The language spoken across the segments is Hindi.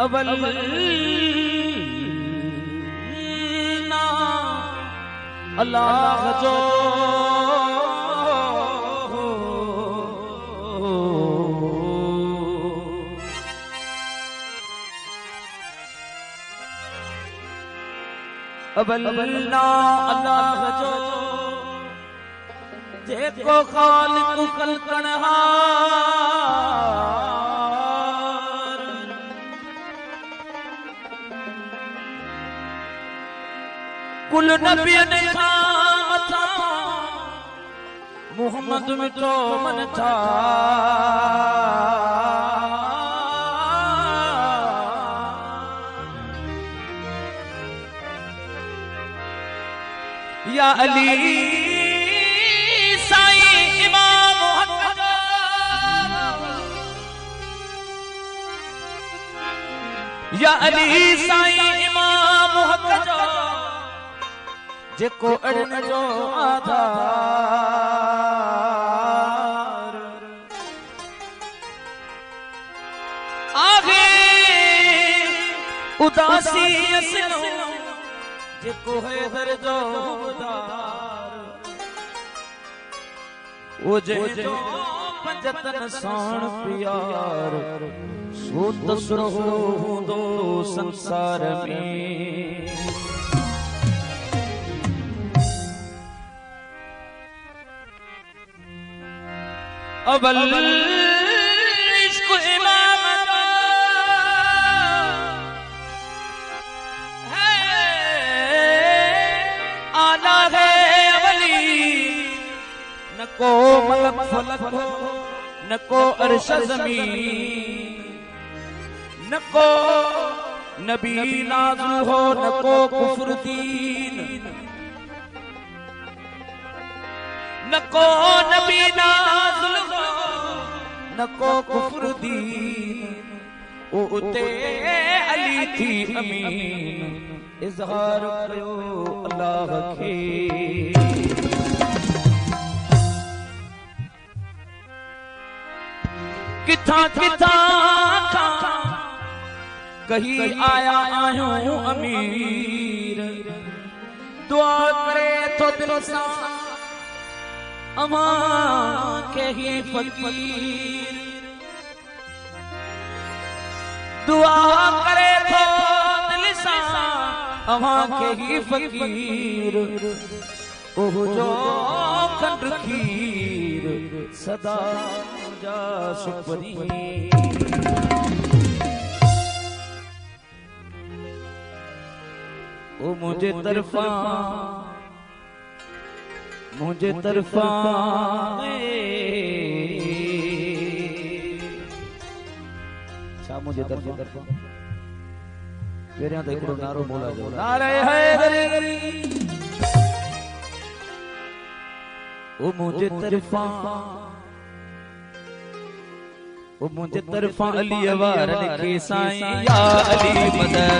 अवल ना अल्लाह जो अवल ना अल्लाह जो जेको खालिक खलकणहार कुल नबियन खां मथा मुहम्मद मिठो मन था या अली साईं इमाम हक या अली साईं इमाम हक जेको अड़न जो आधार आगे उदासी असलो जेको है दर जो उदार ओ जे जो पंजतन साण प्यार सो तसरो हूंदो संसार में अवल इश्क इमाम है आला है अवली न को मलक फलक हो न को अर्श ज़मीन न को नबी नाज़िल हो न को कुफ्र दीन न को नबी नाज़िल हो न को कुफ्र दीन ओ उते अली थी अमीन इज़हार कयो अल्लाह खे किथा किथा कही आया आयूं अमीर दुआ करे तो दिल सां अमा के ही फकीर दुआ करे तो दिल सां अमा के ही फकीर ओह जो खंड खीर सदा जा सुपरी ओ मुझे तरफा छा मुझे तरफा पहिरियां त हिकिड़ो नारो बोला जो नारे हैदरी ओ मुझे तरफा अली वारन के साईं या अली मदद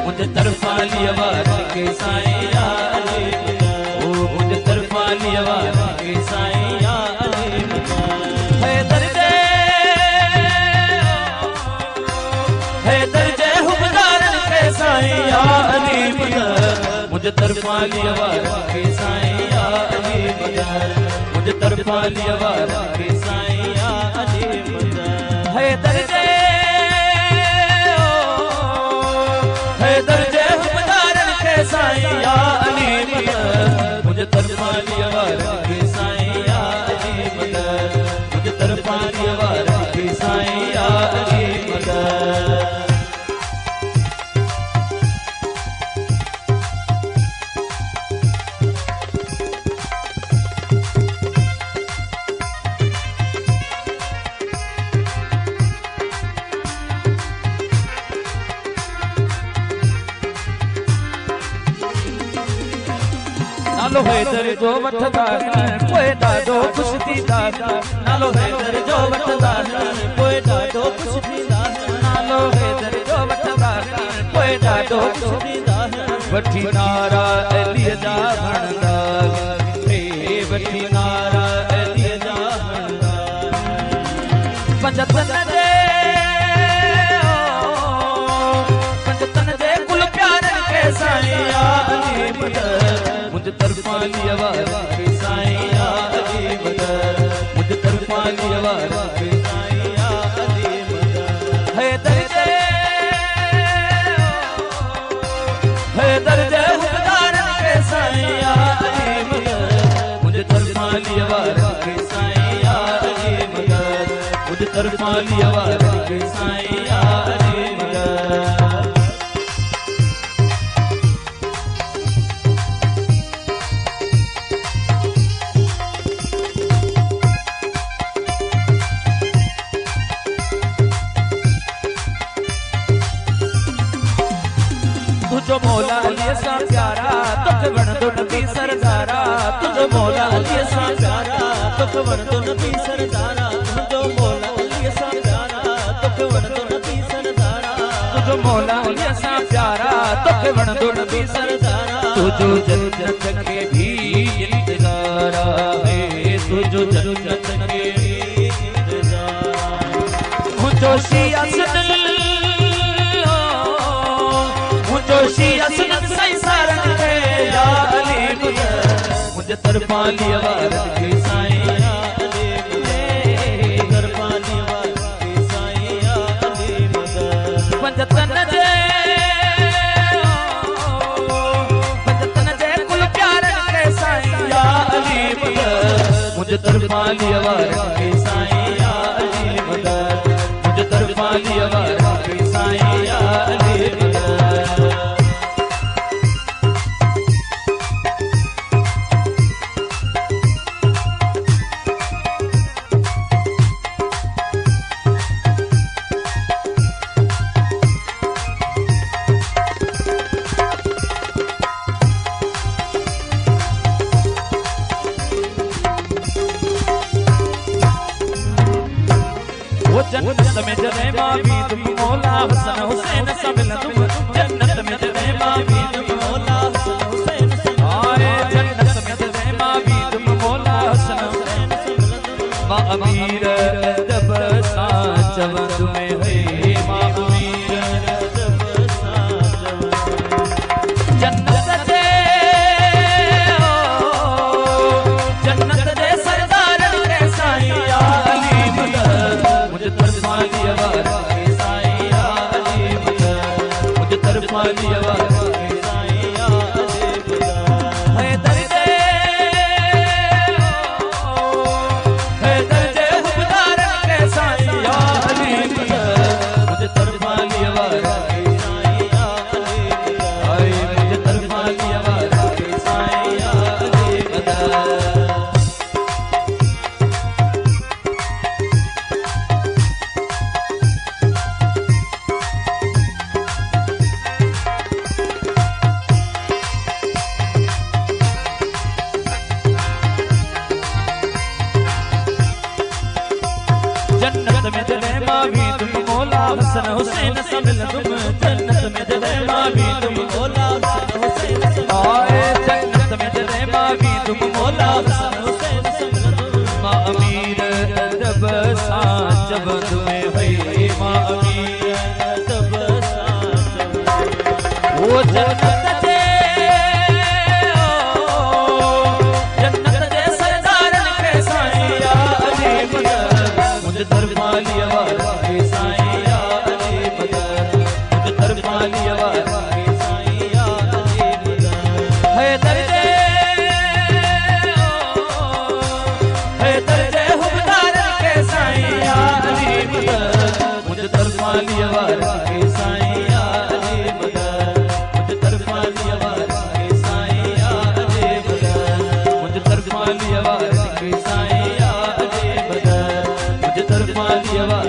मुझे तरफा अली वारन के साईं या अली मदद ओ मुझे तरफा अली वारन के साईं या अली मदद हैदर जय हुबदारन के साईं या अली मदद मुझे तरफा अली वारन के साईं या अली मदद मुझे तरफा अली वारन के साईं या अली मदद हैदर जय हुबदारन के साईं या अली मदद मुझे तरफा अली वारन के साईं या अली मदद मुझे तरफा अली वारन के साईं या अली मदद नालो हैदर जो वठदार कोई ॾाढो खुश थींदा नालो हैदर जो वठदार कोई ॾाढो खुश थींदा नालो हैदर जो वठदार कोई तोए ॾाढो ॾींदा वठी नारा अलीअ जा भणदा वठी नारा अलीअ जा भणदा पंजतन जे कुल प्यारनि खे साईं या अली मदद मुंहिंजे तरफ़ां अलीअ वारनि खे साईं या अली मदद मुंहिंजे तरफ़ां अलीअ वारनि खे साईं या अली मदद हैदर जे हुकदारनि खे साईं या अली मदद मुंहिंजे तरफ़ां अलीअ वारनि खे साईं या अली मदद मुंहिंजे तरफ़ां अलीअ वारनि खे साईं या अली मदद तुझो मौला अलीअ सां प्यारा तोखे वणंदो नबी सरदारा तुझो मौला अलीअ सां प्यारा तोखे वणंदो नबी सरदारा तुझो मौला अलीअ सां प्यारा तोखे वणंदो नबी सरदारा तुझो मौला अलीअ सां प्यारा तोखे वणंदो नबी सरदारा तुझो जन्नत खे भी इंतज़ार आहे तुझो जन्नत खे भी इंतज़ार मुंहिंजो शिया सुनल जोशिया सुनत सही सारन खे या अली मदद मुंहिंजे तरफ़ां अलीअ वारनि खे साईं या अली मदद तरफ़ां अलीअ वारनि खे साईं या अली मदद पंजतन जे कुल प्यारनि खे साईं या अली मदद मुंहिंजे तरफ़ां अलीअ वारनि खे साईं या अली मदद मुंहिंजे तरफ़ां अलीअ वारनि खे साईं या अली मदद जन्नत में जॾहिं मां बीदुम मौला हसन हुसैन सां मिलंदुम जन्नत में जॾहिं मां बीदुम मौला हसन हुसैन आए जन्नत में जॾहिं मां बीदुम मौला हसन हुसैन सां मिलंदुम मां अमीर अदब सां चवंदुम हे मां अमीर अदब सां जन्नत जे सरदारनि खे साईं या अली मदद मुंहिंजे तरफ़ां अलीअ वारनि खे साईं या अली मदद मुंहिंजे तरफ़ां अलीअ वारनि खे साईं या अली मदद हैदर जे हुकदारनि खे साईं या अली मदद मुंहिंजे तरफ़ां अलीअ वारनि खे साईं या अली मदद मुंहिंजे तरफ़ां अलीअ वारनि खे साईं या अली मदद जन्नत में जॾहिं मां बीदुम मौला हसन हुसैन सां मिलंदुम जन्नत में जॾहिं मां बीदुम मौला हसन हुसैन सां आए जन्नत में जॾहिं मां बीदुम मौला हसन हुसैन सां मिलंदुम मां अमीर अदब सां चवंदुम हे मां अमीर अदब सां चवंदुम ओ जन्नत जे सरदारनि खे साईं या अली मदद मुंहिंजे तरफ़ां अलीअ वारनि खे साईं या अली मदद मुंहिंजे तरफ़ां अलीअ वारनि खे साईं या अली मदद हैदर जे हुकदारनि खे साईं या अली मदद मुंहिंजे तरफ़ां अलीअ वारनि खे साईं या अली मदद मुंहिंजे तरफ़ां अलीअ वारनि खे साईं या अली मदद मुंहिंजे तरफ़ां अलीअ वारनि खे साईं या अली मदद मुंहिंजे तरफ़ां अलीअ वारनि